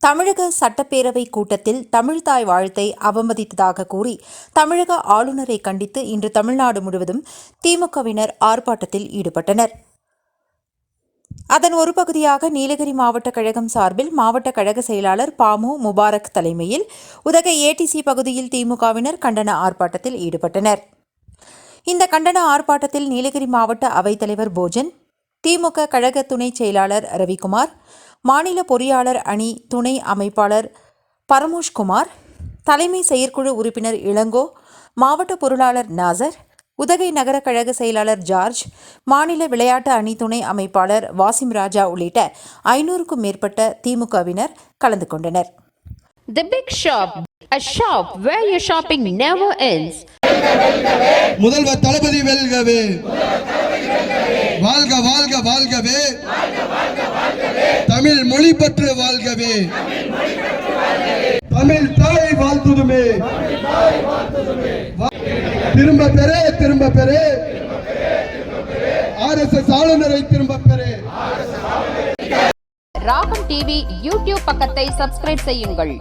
தமிழக சட்டப்பேரவை கூட்டத்தில் தமிழ்தாய் வாழ்த்தை அவமதித்ததாக கூறி தமிழக ஆளுநரை கண்டித்து இன்று தமிழ்நாடு முழுவதும் திமுகவினர் ஆர்ப்பாட்டத்தில் ஈடுபட்டனர். அதன் ஒரு பகுதியாக நீலகிரி மாவட்ட கழகம் சார்பில் மாவட்ட கழக செயலாளர் பாமு முபாரக் தலைமையில் உதகை ஏடிசி பகுதியில் திமுகவினர் கண்டன ஆர்ப்பாட்டத்தில் ஈடுபட்டனர். இந்த கண்டன ஆர்ப்பாட்டத்தில் நீலகிரி மாவட்ட அவைத்தலைவர் போஜன், திமுக கழக துணை செயலாளர் ரவிக்குமார், மாநில பொறியாளர் அணி துணை அமைப்பாளர் பரமோஷ்குமார், தலைமை செயற்குழு உறுப்பினர் இளங்கோ, மாவட்ட பொருளாளர் நாசர், உதகை நகர கழக செயலாளர் ஜார்ஜ், மாநில விளையாட்டு அணி துணை அமைப்பாளர் வாசிம் ராஜா உள்ளிட்ட 500க்கும் மேற்பட்ட திமுகவினர் கலந்து கொண்டனர். The Big Shop, a shop where your shopping never ends. முதல்வர் தளபதி வெல்கவே, வாழ்க வாழ்க வாழ்கவே, தமிழ் மொழி பற்று வாழ்கவே, தமிழ் தாய் வாழ்த்துதுமே, திரும்ப பெறே திரும்ப பெறே, RSS ஆளுநரை திரும்ப பெறே. ராகம் டிவி யூடியூப் பக்கத்தை சப்ஸ்கிரைப் செய்யுங்கள்.